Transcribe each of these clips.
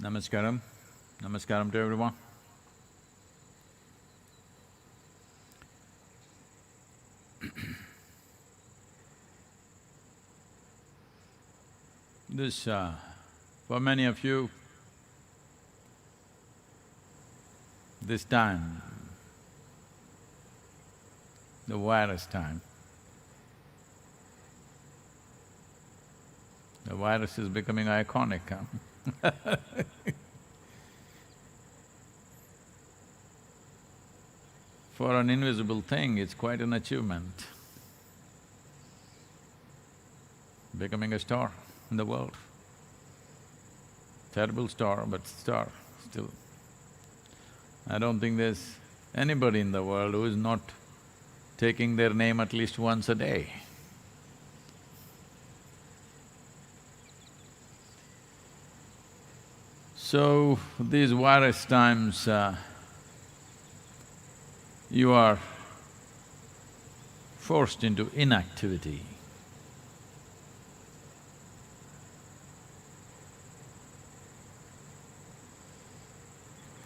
Namaskaram. Namaskaram to everyone. For many of you, this time, the virus time, the virus is becoming iconic, huh? For an invisible thing, it's quite an achievement, becoming a star in the world. Terrible star, but star still. I don't think there's anybody in the world who is not taking their name at least once a day. So, these virus times, you are forced into inactivity.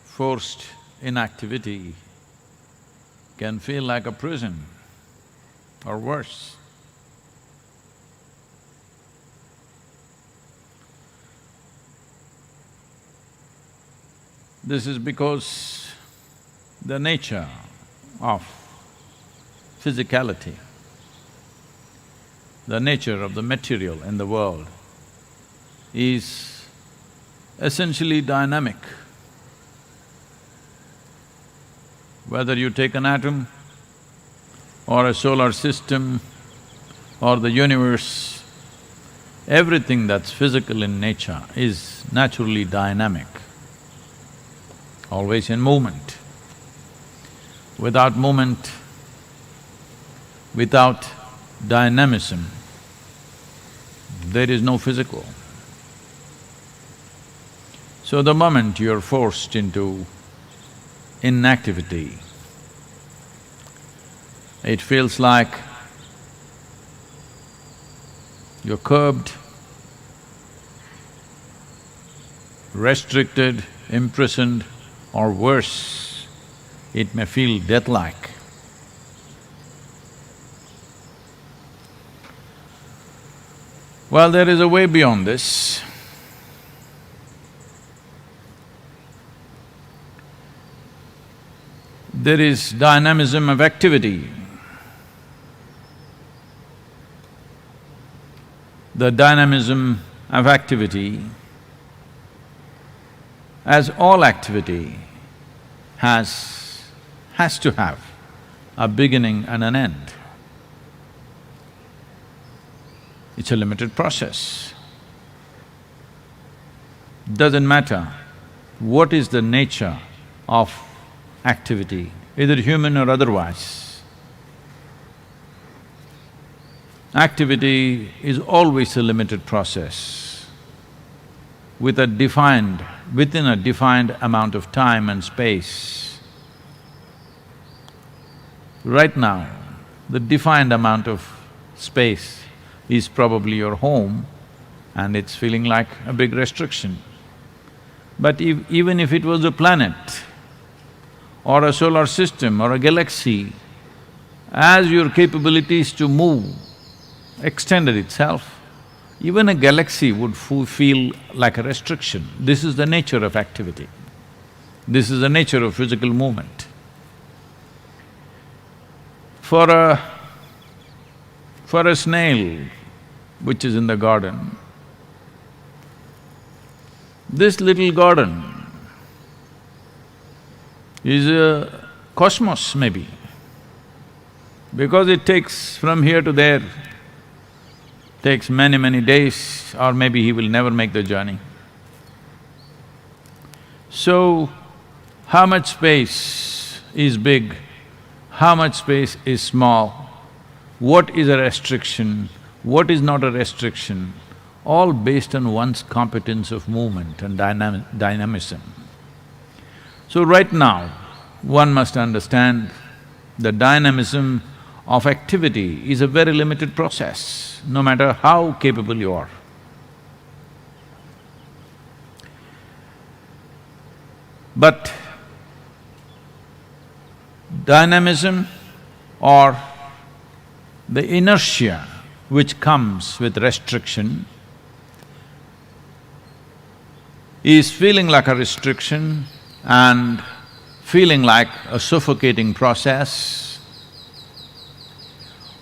Forced inactivity can feel like a prison or worse. This is because the nature of physicality, the nature of the material in the world is essentially dynamic. Whether you take an atom or a solar system or the universe, everything that's physical in nature is naturally dynamic, always in movement. Without movement, without dynamism, there is no physical. So the moment you're forced into inactivity, it feels like you're curbed, restricted, imprisoned, or worse, it may feel death-like. Well, there is a way beyond this. There is dynamism of activity. The dynamism of activity, as all activity, has to have a beginning and an end. It's a limited process. Doesn't matter what is the nature of activity, either human or otherwise. Activity is always a limited process within a defined amount of time and space. Right now, the defined amount of space is probably your home and it's feeling like a big restriction. But even if it was a planet or a solar system or a galaxy, as your capabilities to move extended itself, even a galaxy would feel like a restriction. This is the nature of activity. This is the nature of physical movement. For a snail which is in the garden, this little garden is a cosmos maybe, because it takes from here to there, takes many days, or maybe he will never make the journey. So, how much space is big, how much space is small, what is a restriction, what is not a restriction, all based on one's competence of movement and dynamism. So right now, one must understand the dynamism of activity is a very limited process, no matter how capable you are. But dynamism or the inertia which comes with restriction is feeling like a restriction and feeling like a suffocating process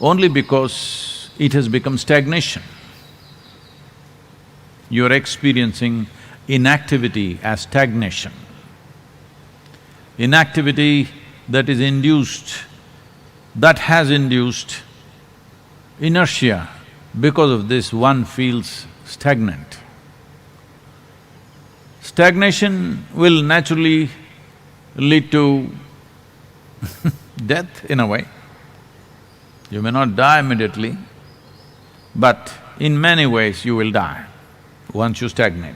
only because it has become stagnation. You're experiencing inactivity as stagnation. Inactivity that is induced, that has induced inertia, because of this one feels stagnant. Stagnation will naturally lead to death in a way. You may not die immediately, but in many ways you will die once you stagnate.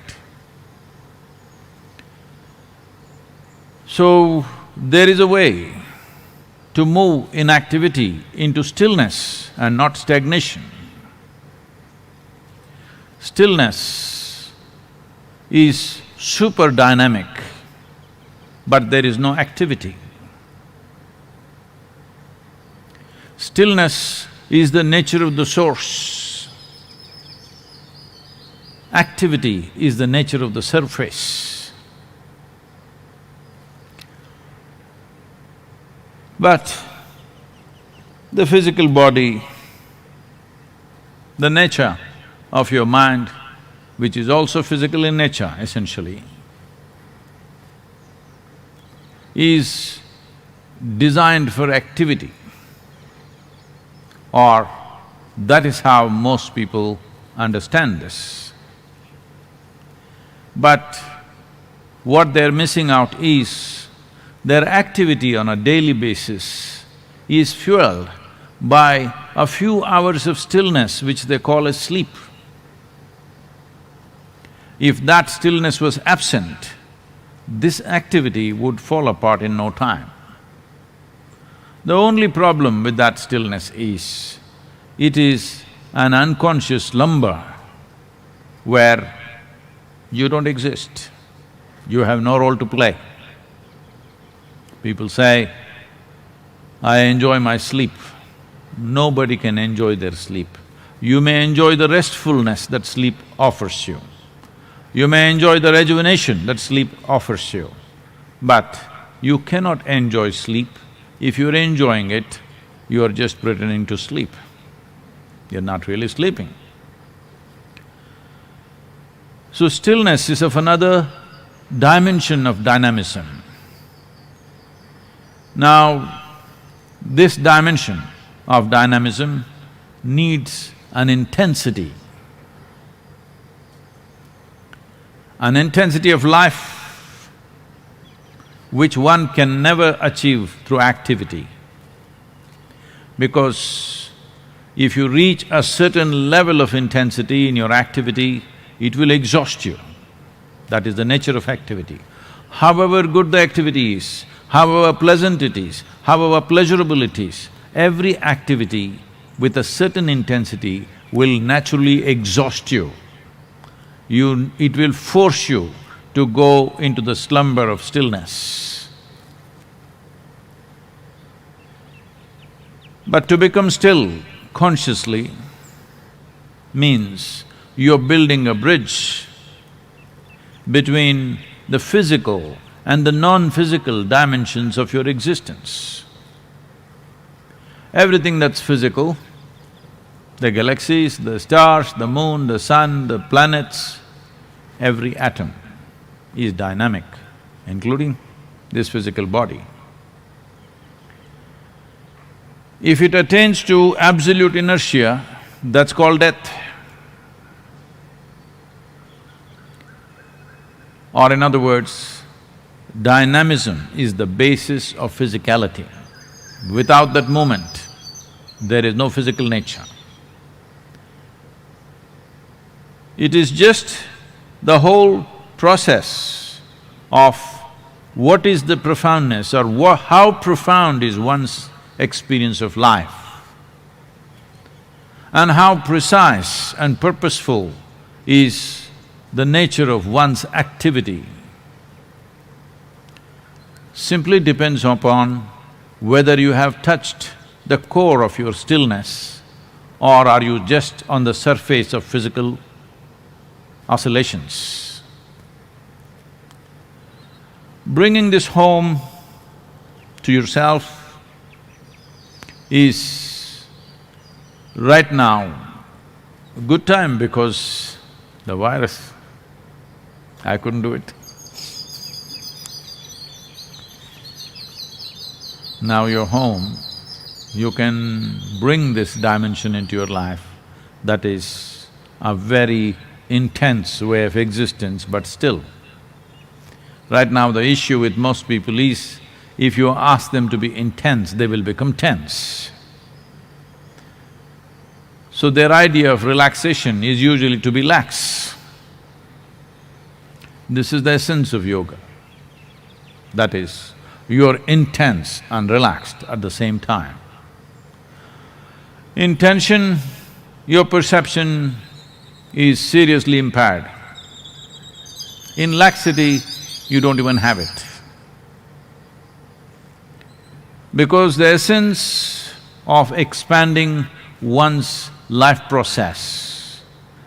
So, there is a way to move inactivity into stillness and not stagnation. Stillness is super dynamic, but there is no activity. Stillness is the nature of the source. Activity is the nature of the surface. But the physical body, the nature of your mind, which is also physical in nature essentially, is designed for activity, or that is how most people understand this. But what they're missing out is their activity on a daily basis is fueled by a few hours of stillness which they call as sleep. If that stillness was absent, this activity would fall apart in no time. The only problem with that stillness is, it is an unconscious slumber where you don't exist, you have no role to play. People say, I enjoy my sleep. Nobody can enjoy their sleep. You may enjoy the restfulness that sleep offers you. You may enjoy the rejuvenation that sleep offers you, but you cannot enjoy sleep. If you're enjoying it, you are just pretending to sleep. You're not really sleeping. So stillness is of another dimension of dynamism. Now, this dimension of dynamism needs an intensity of life which one can never achieve through activity. Because if you reach a certain level of intensity in your activity, it will exhaust you. That is the nature of activity. However good the activity is, however pleasant it is, however pleasurable it is, every activity with a certain intensity will naturally exhaust you. It will force you to go into the slumber of stillness. But to become still consciously means you're building a bridge between the physical and the non-physical dimensions of your existence. Everything that's physical, the galaxies, the stars, the moon, the sun, the planets, every atom is dynamic, including this physical body. If it attains to absolute inertia, that's called death. Or in other words, dynamism is the basis of physicality. Without that moment, there is no physical nature. It is just the whole process of what is the profoundness or how profound is one's experience of life, and how precise and purposeful is the nature of one's activity. simply depends upon whether you have touched the core of your stillness or are you just on the surface of physical oscillations. Bringing this home to yourself is right now a good time because the virus, I couldn't do it. Now you're home, you can bring this dimension into your life. That is a very intense way of existence, but still. Right now the issue with most people is, if you ask them to be intense, they will become tense. So their idea of relaxation is usually to be lax. This is the essence of yoga. That is, you're intense and relaxed at the same time. In tension, your perception is seriously impaired. In laxity, you don't even have it. Because the essence of expanding one's life process,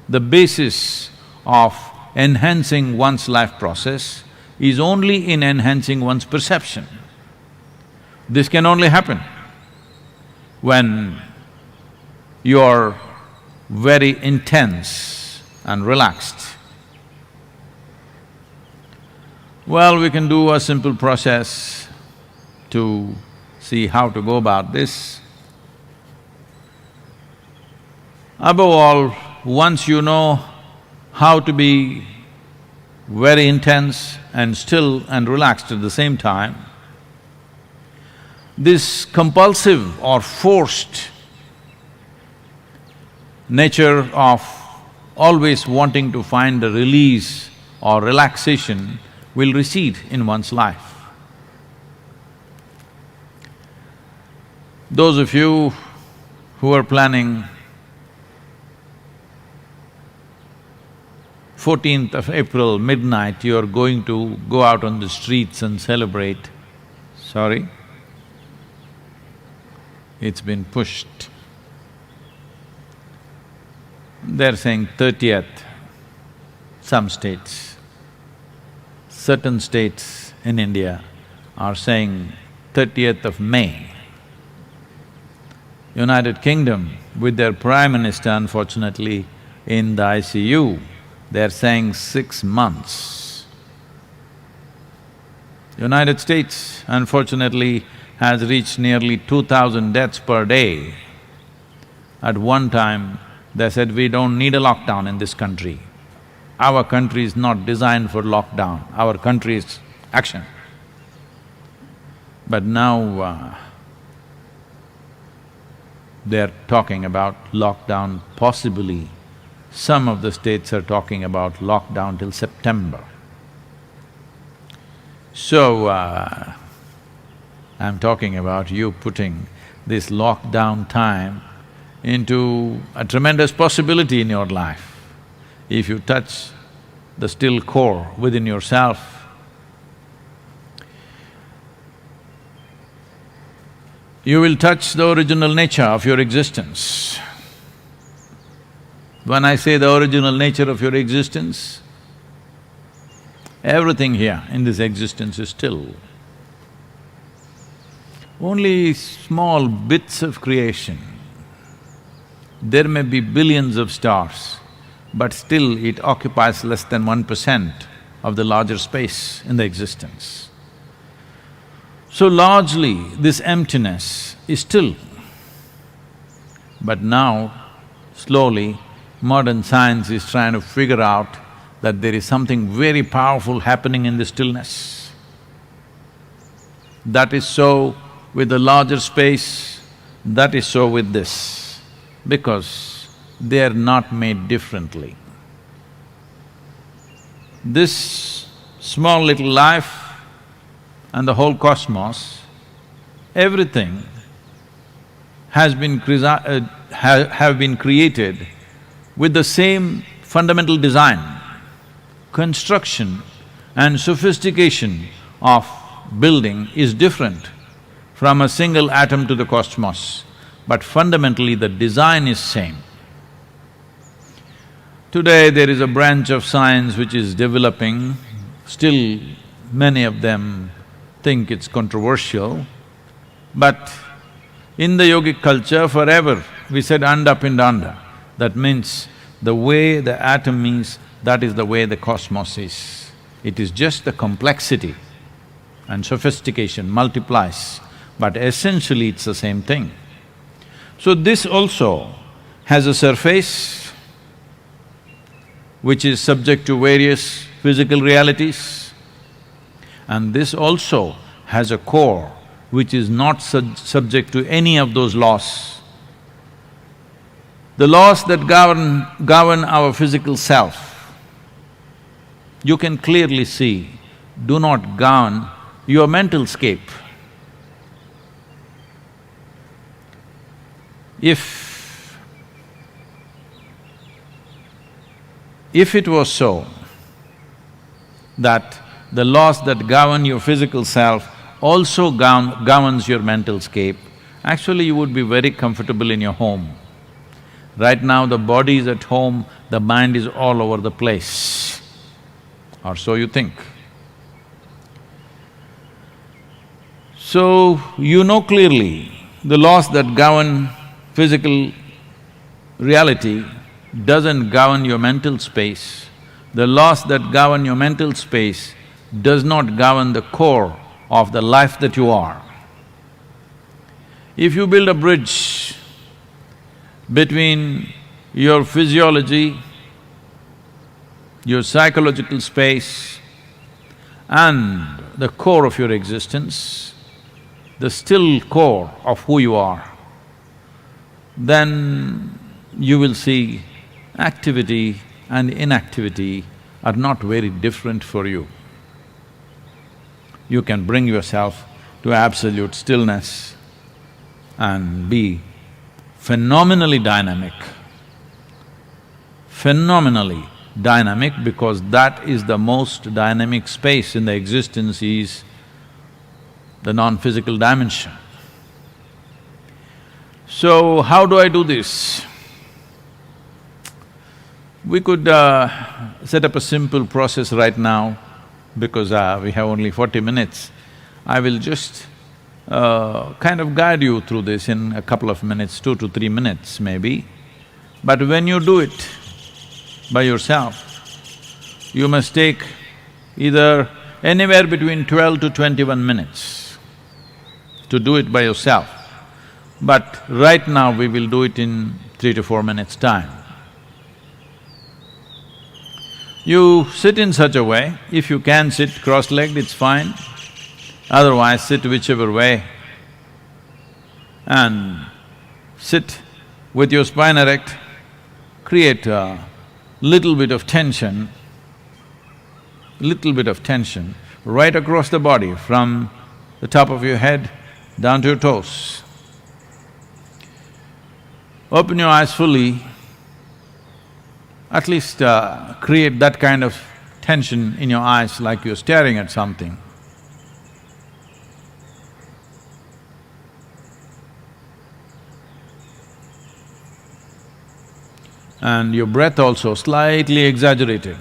the basis of enhancing one's life process is only in enhancing one's perception. This can only happen when you're very intense and relaxed. Well, we can do a simple process to see how to go about this. Above all, once you know how to be very intense and still and relaxed at the same time, this compulsive or forced nature of always wanting to find a release or relaxation will recede in one's life. Those of you who are planning 14th of April, midnight, you're going to go out on the streets and celebrate. Sorry? It's been pushed. They're saying 30th, some states. Certain states in India are saying 30th of May. United Kingdom, with their Prime Minister unfortunately in the ICU, they're saying 6 months. United States, unfortunately, has reached nearly 2,000 deaths per day. At one time, they said, we don't need a lockdown in this country. Our country is not designed for lockdown, our country is action. But now, they're talking about lockdown possibly. Some of the states are talking about lockdown till September. So, I'm talking about you putting this lockdown time into a tremendous possibility in your life. If you touch the still core within yourself, you will touch the original nature of your existence. When I say the original nature of your existence, everything here in this existence is still. Only small bits of creation. There may be billions of stars, but still it occupies less than 1% of the larger space in the existence. So largely, this emptiness is still. But now, slowly, modern science is trying to figure out that there is something very powerful happening in the stillness. That is so with the larger space, that is so with this, because they are not made differently. This small little life and the whole cosmos, everything has been have been created with the same fundamental design, construction and sophistication of building is different from a single atom to the cosmos, but fundamentally the design is same. Today there is a branch of science which is developing, still many of them think it's controversial, but in the yogic culture forever we said anda pindanda. That means the way the atom is, that is the way the cosmos is. It is just the complexity and sophistication multiplies, but essentially it's the same thing. So this also has a surface which is subject to various physical realities, and this also has a core which is not subject to any of those laws. The laws that govern our physical self, you can clearly see, do not govern your mental scape. If it was so that the laws that govern your physical self also governs your mental scape, actually you would be very comfortable in your home. Right now the body is at home, the mind is all over the place, or so you think. So, you know clearly the laws that govern physical reality doesn't govern your mental space. The laws that govern your mental space does not govern the core of the life that you are. If you build a bridge between your physiology, your psychological space and the core of your existence, the still core of who you are, then you will see activity and inactivity are not very different for you. You can bring yourself to absolute stillness and be phenomenally dynamic. Phenomenally dynamic, because that is the most dynamic space in the existence is the non-physical dimension. So, how do I do this? We could set up a simple process right now, because we have only 40 minutes. I will just kind of guide you through this in a couple of minutes, 2 to 3 minutes maybe. But when you do it by yourself, you must take either anywhere between 12 to 21 minutes to do it by yourself. But right now we will do it in 3 to 4 minutes' time. You sit in such a way, if you can sit cross-legged, it's fine, otherwise sit whichever way and sit with your spine erect, create a little bit of tension right across the body from the top of your head down to your toes. Open your eyes fully, at least create that kind of tension in your eyes like you're staring at something. And your breath also slightly exaggerated.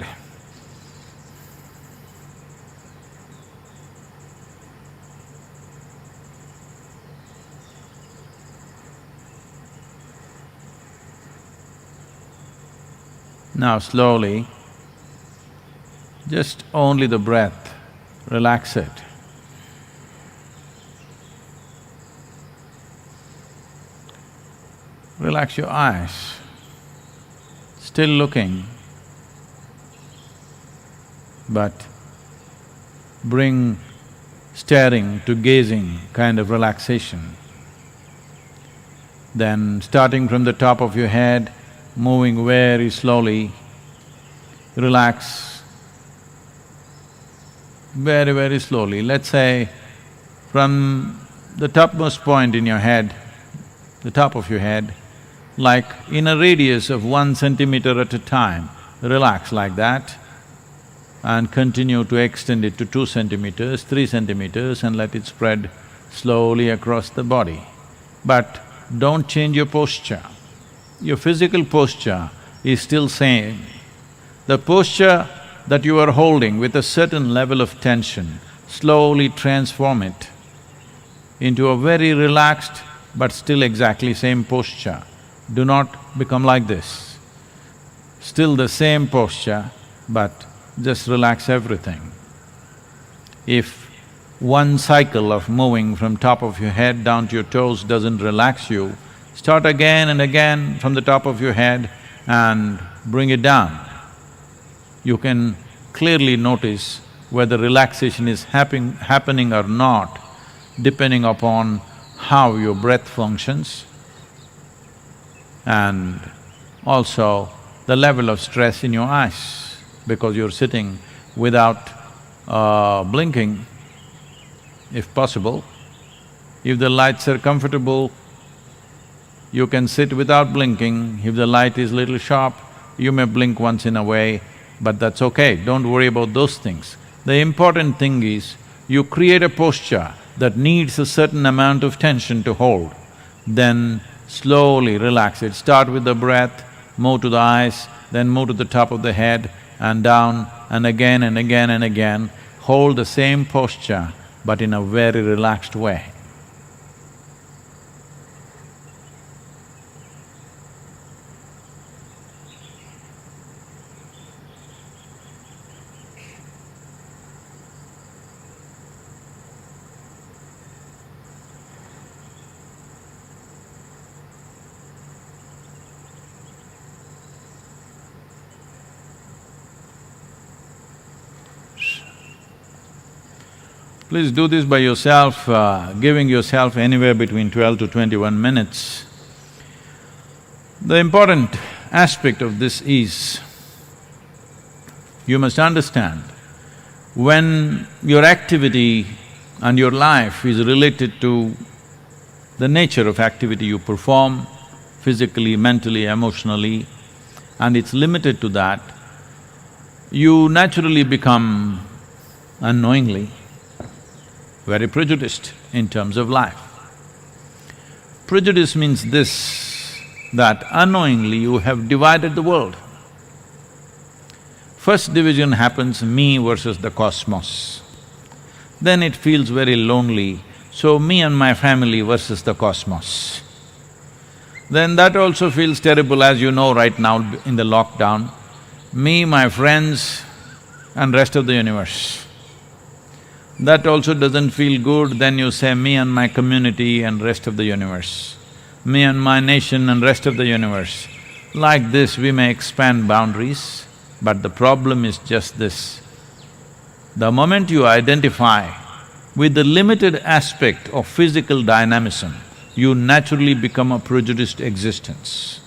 Now slowly, just only the breath, relax it. Relax your eyes, still looking, but bring staring to gazing kind of relaxation. Then starting from the top of your head, moving very slowly, relax very, very slowly. Let's say from the topmost point in your head, the top of your head, like in a radius of 1 centimeter at a time, relax like that. and continue to extend it to 2 centimeters, 3 centimeters and let it spread slowly across the body. But don't change your posture. Your physical posture is still same. The posture that you are holding with a certain level of tension, slowly transform it into a very relaxed but still exactly same posture. Do not become like this. Still the same posture, but just relax everything. If one cycle of moving from top of your head down to your toes doesn't relax you, start again and again from the top of your head and bring it down. You can clearly notice whether relaxation is happening or not, depending upon how your breath functions and also the level of stress in your eyes, because you're sitting without blinking, if possible. If the lights are comfortable, you can sit without blinking. If the light is little sharp, you may blink once in a way, but that's okay, don't worry about those things. The important thing is, you create a posture that needs a certain amount of tension to hold, then slowly relax it. Start with the breath, move to the eyes, then move to the top of the head and down and again and again and again. Hold the same posture but in a very relaxed way. Please do this by yourself, giving yourself anywhere between 12 to 21 minutes. The important aspect of this is, you must understand, when your activity and your life is related to the nature of activity you perform, physically, mentally, emotionally, and it's limited to that, you naturally become, unknowingly, very prejudiced in terms of life. Prejudice means this, that unknowingly you have divided the world. First division happens, me versus the cosmos. Then it feels very lonely, so me and my family versus the cosmos. Then that also feels terrible, as you know right now in the lockdown, me, my friends and rest of the universe. That also doesn't feel good, then you say me and my community and rest of the universe, me and my nation and rest of the universe. Like this we may expand boundaries, but the problem is just this. The moment you identify with the limited aspect of physical dynamism, you naturally become a prejudiced existence.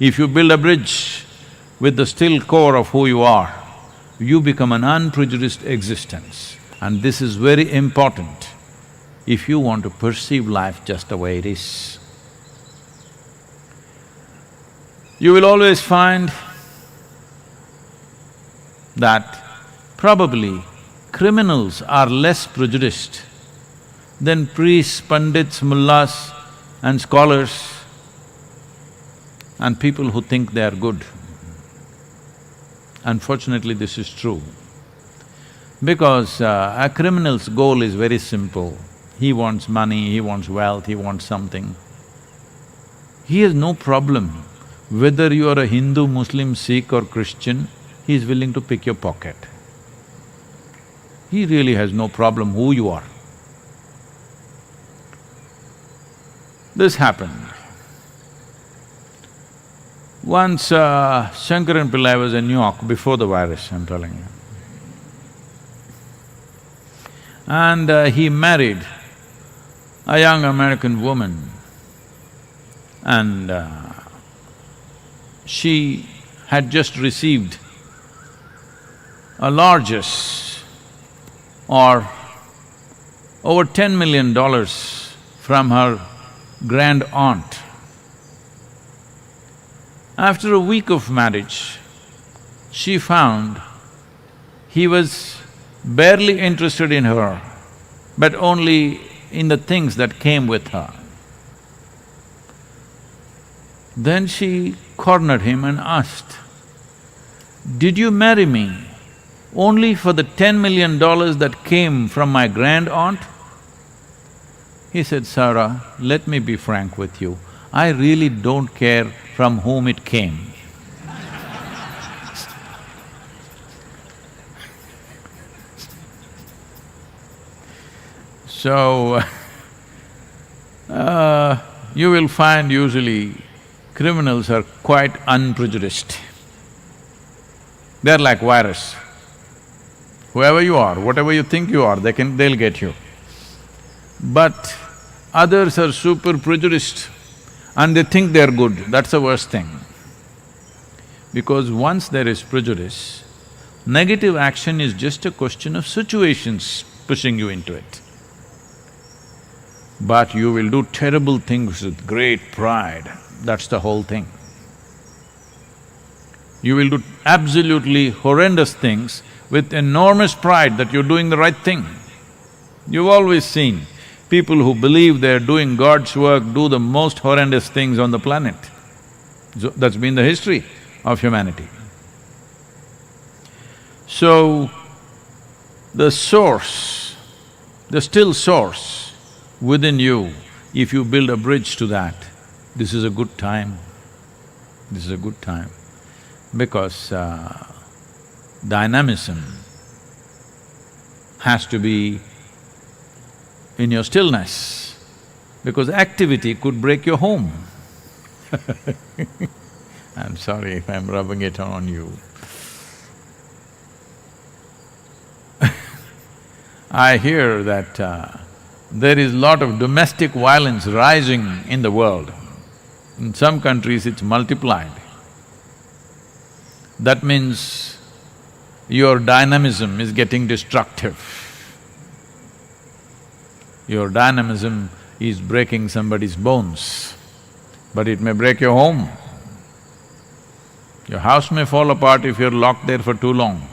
If you build a bridge with the still core of who you are, you become an unprejudiced existence. And this is very important if you want to perceive life just the way it is. You will always find that probably criminals are less prejudiced than priests, pandits, mullahs and scholars and people who think they are good. Unfortunately, this is true. Because a criminal's goal is very simple. He wants money, he wants wealth, he wants something. He has no problem whether you are a Hindu, Muslim, Sikh or Christian, he is willing to pick your pocket. He really has no problem who you are. This happened. Once Shankaran Pillai was in New York before the virus, I'm telling you. And he married a young American woman and she had just received a largesse or over $10 million from her grand aunt. After a week of marriage, she found He was barely interested in her, but only in the things that came with her. Then she cornered him and asked, "Did you marry me only for the $10 million that came from my grand-aunt?" He said, "Sarah, let me be frank with you. I really don't care from whom it came." So, you will find usually criminals are quite unprejudiced. They're like virus. Whoever you are, whatever you think you are, they'll get you. But others are super prejudiced and they think they're good, that's the worst thing. Because once there is prejudice, negative action is just a question of situations pushing you into it. But you will do terrible things with great pride, that's the whole thing. You will do absolutely horrendous things with enormous pride that you're doing the right thing. You've always seen people who believe they're doing God's work do the most horrendous things on the planet. That's been the history of humanity. So, the source, the still source within you, if you build a bridge to that, this is a good time. This is a good time. Because dynamism has to be in your stillness, because activity could break your home. I'm sorry if I'm rubbing it on you. I hear that there is lot of domestic violence rising in the world. In some countries it's multiplied. That means your dynamism is getting destructive. Your dynamism is breaking somebody's bones, but it may break your home. Your house may fall apart if you're locked there for too long.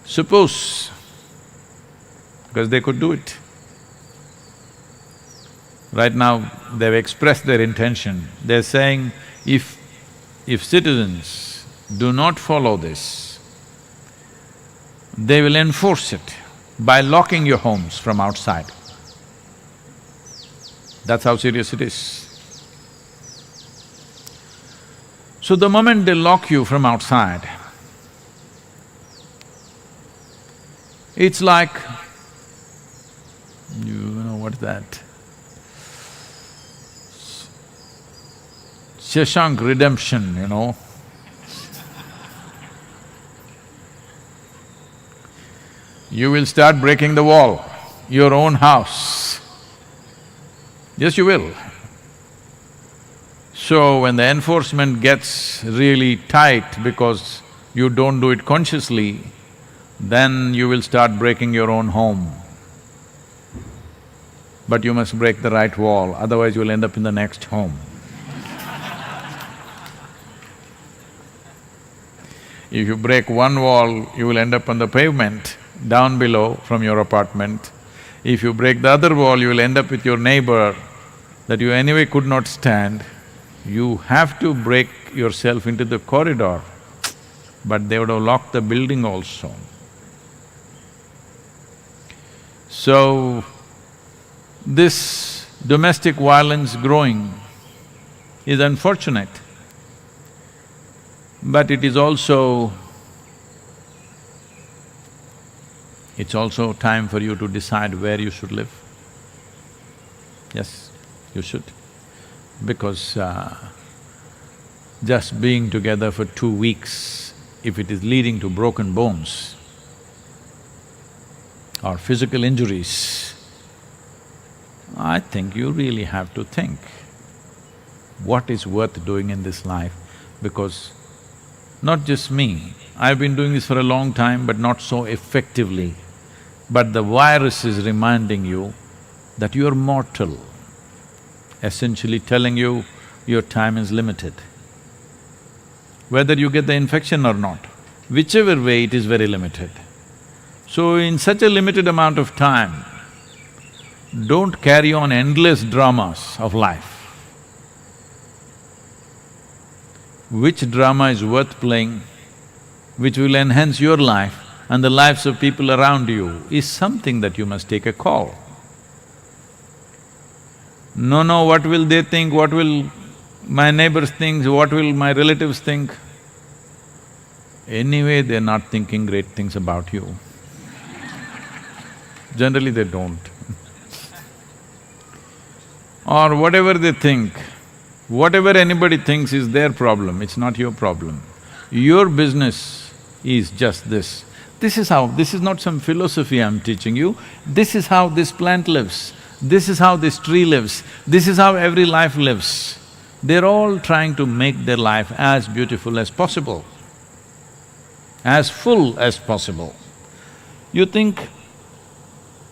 Suppose, because they could do it. Right now, they've expressed their intention. They're saying, if citizens do not follow this, they will enforce it by locking your homes from outside. That's how serious it is. So the moment they lock you from outside, it's like, you know what's that? Shashank redemption, you know. You will start breaking the wall, your own house. Yes, you will. So when the enforcement gets really tight because you don't do it consciously, then you will start breaking your own home. But you must break the right wall, otherwise you'll end up in the next home. If you break one wall, you will end up on the pavement down below from your apartment. If you break the other wall, you will end up with your neighbor that you anyway could not stand. You have to break yourself into the corridor, but they would have locked the building also. So, this domestic violence growing is unfortunate, but it's also time for you to decide where you should live. Yes, you should. Because just being together for 2 weeks, if it is leading to broken bones or physical injuries, I think you really have to think what is worth doing in this life, because not just me, I've been doing this for a long time but not so effectively. But the virus is reminding you that you're mortal, essentially telling you your time is limited. Whether you get the infection or not, whichever way it is very limited. So in such a limited amount of time, don't carry on endless dramas of life. Which drama is worth playing, which will enhance your life and the lives of people around you, is something that you must take a call. No, what will they think, what will my neighbors think, what will my relatives think? Anyway, they're not thinking great things about you. Generally, they don't. Or whatever they think, whatever anybody thinks is their problem, it's not your problem. Your business is just this. This is not some philosophy I'm teaching you, this is how this plant lives, this is how this tree lives, this is how every life lives. They're all trying to make their life as beautiful as possible, as full as possible. You think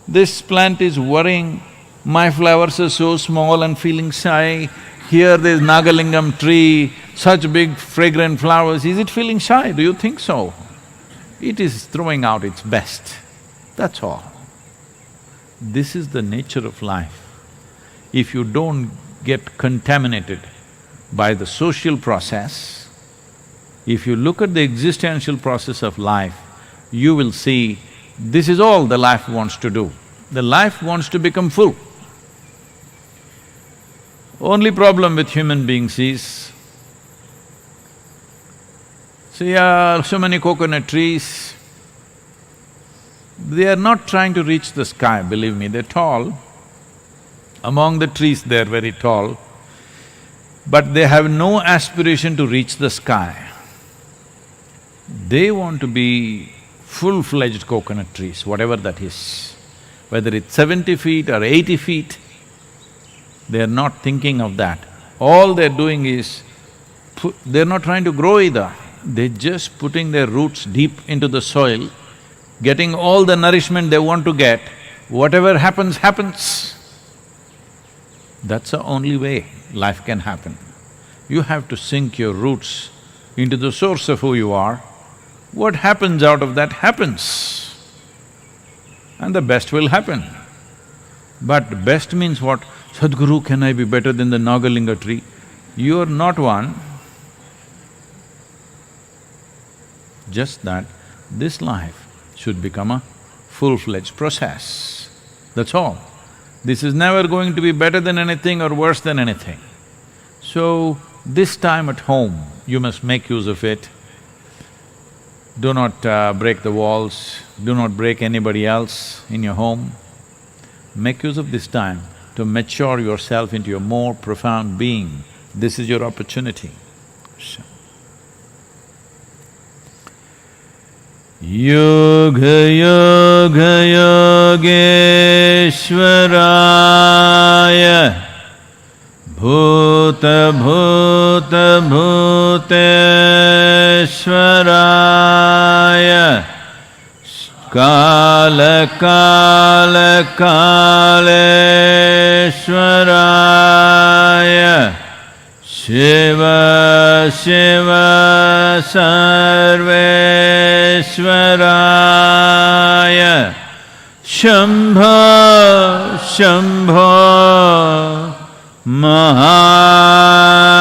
this plant is worrying, my flowers are so small and feeling shy, here there's Nagalingam tree, such big fragrant flowers, is it feeling shy? Do you think so? It is throwing out its best, that's all. This is the nature of life. If you don't get contaminated by the social process, if you look at the existential process of life, you will see this is all the life wants to do. The life wants to become full. Only problem with human beings is, see, so many coconut trees, they are not trying to reach the sky, believe me, they're tall. Among the trees, they're very tall, but they have no aspiration to reach the sky. They want to be full-fledged coconut trees, whatever that is. Whether it's 70 feet or 80 feet, they're not thinking of that. All they're doing is, they're not trying to grow either. They're just putting their roots deep into the soil, getting all the nourishment they want to get, whatever happens, happens. That's the only way life can happen. You have to sink your roots into the source of who you are. What happens out of that happens, and the best will happen. But best means what? Sadhguru, can I be better than the Nagalinga tree? You're not one. Just that this life should become a full-fledged process, that's all. This is never going to be better than anything or worse than anything. So, this time at home, you must make use of it. Do not break the walls, do not break anybody else in your home. Make use of this time to mature yourself into a more profound being. This is your opportunity. Yoga yoga yogeshwaraya bhuta bhuta bhuteshwaraya kala kala kaleshwaraya Shiva Shiva Sarveshwaraya Shambho Shambho Maha